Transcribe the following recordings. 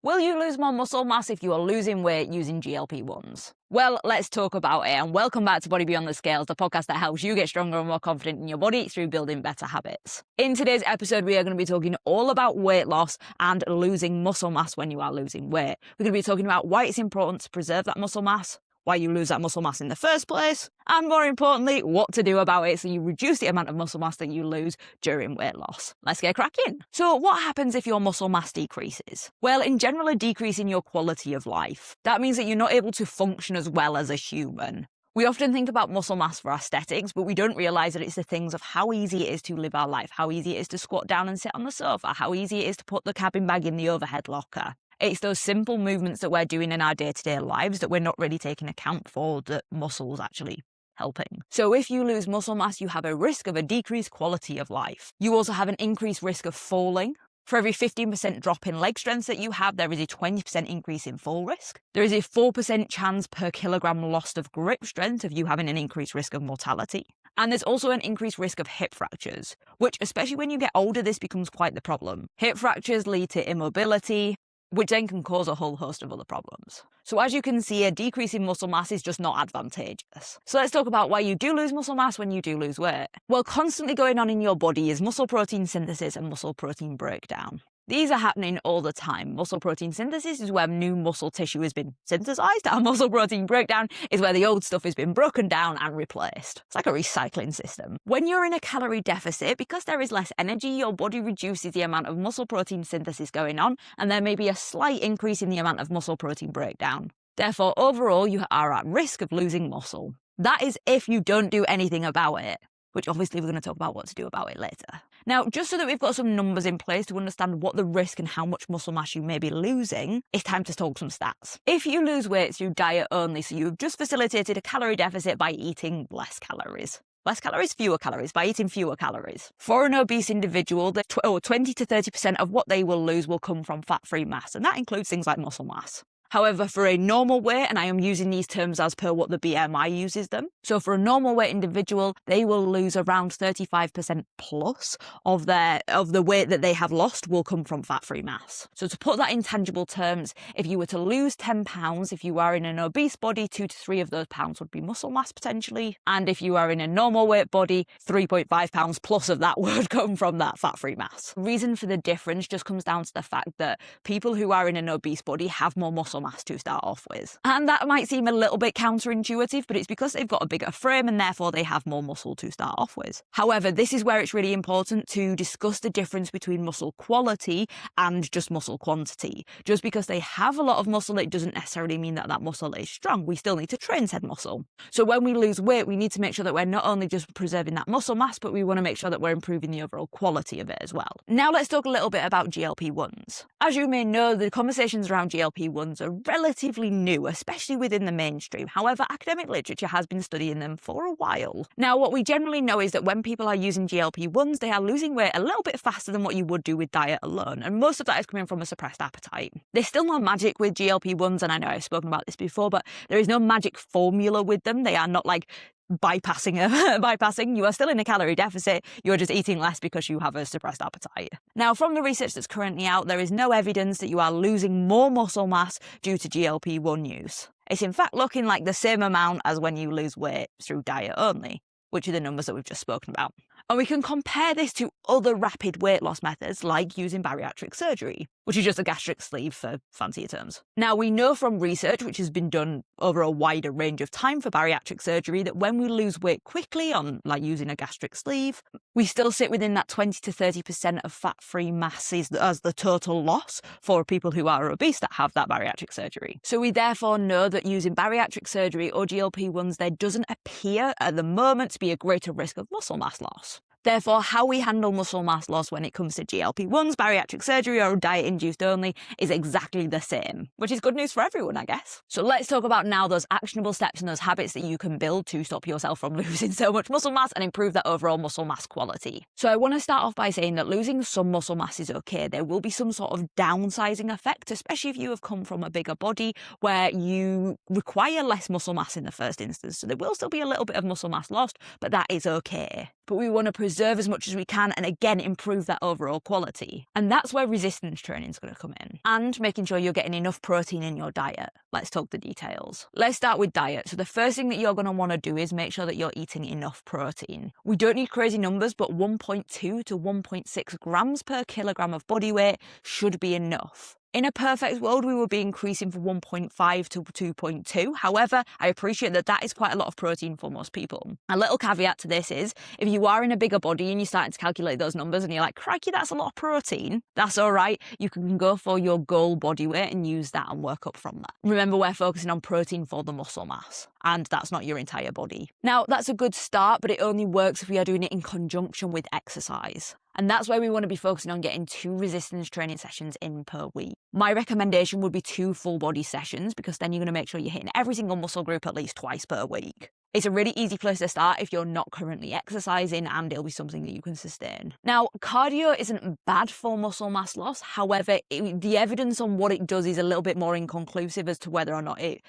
Will you lose more muscle mass if you are losing weight using GLP-1s? Well, let's talk about it, and welcome back to Body Beyond the Scales, the podcast that helps you get stronger and more confident in your body through building better habits. In today's episode, we are going to be talking all about weight loss and losing muscle mass when you are losing weight. We're going to be talking about why it's important to preserve that muscle mass, why you lose that muscle mass in the first place, and more importantly, what to do about it so you reduce the amount of muscle mass that you lose during weight loss. Let's get cracking. So what happens if your muscle mass decreases? Well, in general, a decrease in your quality of life. That means that you're not able to function as well as a human. We often think about muscle mass for aesthetics, but we don't realise that it's the things of how easy it is to live our life, how easy it is to squat down and sit on the sofa, how easy it is to put the cabin bag in the overhead locker. It's those simple movements that we're doing in our day-to-day lives that we're not really taking account for that muscles actually helping. So if you lose muscle mass, you have a risk of a decreased quality of life. You also have an increased risk of falling. For every 15% drop in leg strength that you have, there is a 20% increase in fall risk. There is a 4% chance per kilogram loss of grip strength of you having an increased risk of mortality. And there's also an increased risk of hip fractures, which especially when you get older, this becomes quite the problem. Hip fractures lead to immobility, which then can cause a whole host of other problems. So as you can see, a decrease in muscle mass is just not advantageous. So let's talk about why you do lose muscle mass when you do lose weight. Well, constantly going on in your body is muscle protein synthesis and muscle protein breakdown. These are happening all the time. Muscle protein synthesis is where new muscle tissue has been synthesized, and muscle protein breakdown is where the old stuff has been broken down and replaced. It's like a recycling system. When you're in a calorie deficit, because there is less energy, your body reduces the amount of muscle protein synthesis going on, and there may be a slight increase in the amount of muscle protein breakdown. Therefore, overall, you are at risk of losing muscle. That is if you don't do anything about it, which obviously we're going to talk about what to do about it later. Now, just so that we've got some numbers in place to understand what the risk and how much muscle mass you may be losing, it's time to talk some stats. If you lose weight through diet only, so you've just facilitated a calorie deficit by eating less calories. Less calories, fewer calories, by eating fewer calories. For an obese individual, 20 to 30% of what they will lose will come from fat-free mass, and that includes things like muscle mass. However, for a normal weight, and I am using these terms as per what the BMI uses them, so for a normal weight individual, they will lose around 35% plus of the weight that they have lost will come from fat-free mass. So to put that in tangible terms, if you were to lose 10 pounds, if you are in an obese body, 2 to 3 of those pounds would be muscle mass potentially. And if you are in a normal weight body, 3.5 pounds plus of that would come from that fat-free mass. The reason for the difference just comes down to the fact that people who are in an obese body have more muscle mass to start off with. And that might seem a little bit counterintuitive, but it's because they've got a bigger frame and therefore they have more muscle to start off with. However, this is where it's really important to discuss the difference between muscle quality and just muscle quantity. Just because they have a lot of muscle, it doesn't necessarily mean that that muscle is strong. We still need to train said muscle. So when we lose weight, we need to make sure that we're not only just preserving that muscle mass, but we want to make sure that we're improving the overall quality of it as well. Now let's talk a little bit about GLP-1s. As you may know, the conversations around GLP-1s are relatively new, especially within the mainstream. However, academic literature has been studying them for a while. Now, what we generally know is that when people are using GLP-1s, they are losing weight a little bit faster than what you would do with diet alone, and most of that is coming from a suppressed appetite. There's still no magic with GLP-1s, and I know I've spoken about this before, but there is no magic formula with them. They are not like bypassing. You are still in a calorie deficit, you're just eating less because you have a suppressed appetite. Now, from the research that's currently out, there is no evidence that you are losing more muscle mass due to GLP-1 use. It's in fact looking like the same amount as when you lose weight through diet only, which are the numbers that we've just spoken about. And we can compare this to other rapid weight loss methods like using bariatric surgery, which is just a gastric sleeve for fancier terms. Now, we know from research, which has been done over a wider range of time for bariatric surgery, that when we lose weight quickly on like using a gastric sleeve, we still sit within that 20 to 30% of fat-free masses as the total loss for people who are obese that have that bariatric surgery. So we therefore know that using bariatric surgery or GLP-1s, there doesn't appear at the moment to be a greater risk of muscle mass loss. Therefore, how we handle muscle mass loss when it comes to GLP-1s, bariatric surgery, or diet-induced only is exactly the same, which is good news for everyone, I guess. So let's talk about now those actionable steps and those habits that you can build to stop yourself from losing so much muscle mass and improve that overall muscle mass quality. So I want to start off by saying that losing some muscle mass is okay. There will be some sort of downsizing effect, especially if you have come from a bigger body where you require less muscle mass in the first instance. So there will still be a little bit of muscle mass lost, but that is okay. But we want to preserve preserve as much as we can and again improve that overall quality. And that's where resistance training is going to come in. And making sure you're getting enough protein in your diet. Let's talk the details. Let's start with diet. So the first thing that you're going to want to do is make sure that you're eating enough protein. We don't need crazy numbers, but 1.2 to 1.6 grams per kilogram of body weight should be enough. In a perfect world, we would be increasing from 1.5 to 2.2. However, I appreciate that that is quite a lot of protein for most people. A little caveat to this is, if you are in a bigger body and you're starting to calculate those numbers and you're like, crikey, that's a lot of protein, that's all right. You can go for your goal body weight and use that and work up from that. Remember, we're focusing on protein for the muscle mass, and that's not your entire body. Now, that's a good start, but it only works if we are doing it in conjunction with exercise. And that's where we want to be focusing on getting 2 resistance training sessions in per week. My recommendation would be 2 full body sessions, because then you're going to make sure you're hitting every single muscle group at least twice per week. It's a really easy place to start if you're not currently exercising, and it'll be something that you can sustain. Now, cardio isn't bad for muscle mass loss. However, the evidence on what it does is a little bit more inconclusive as to whether or not it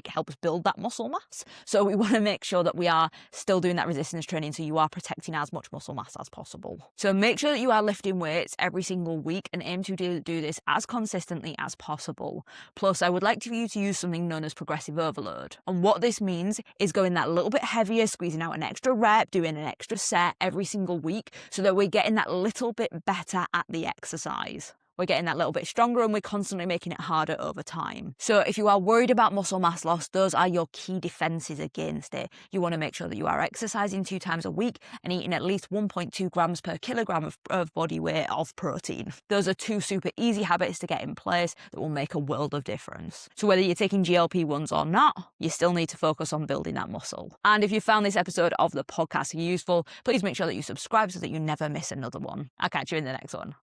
helps build that muscle mass. So we want to make sure that we are still doing that resistance training, so you are protecting as much muscle mass as possible. So make sure that you are lifting weights every single week and aim to do this as consistently as possible. Plus, I would like for you to use something known as progressive overload. And what this means is going that little bit heavier, squeezing out an extra rep, doing an extra set every single week, so that we're getting that little bit better at the exercise. We're getting that little bit stronger, and we're constantly making it harder over time. So if you are worried about muscle mass loss, those are your key defenses against it. You want to make sure that you are exercising 2 times a week and eating at least 1.2 grams per kilogram of body weight of protein. Those are 2 super easy habits to get in place that will make a world of difference. So whether you're taking GLP1s or not, you still need to focus on building that muscle. And if you found this episode of the podcast useful, please make sure that you subscribe so that you never miss another one. I'll catch you in the next one.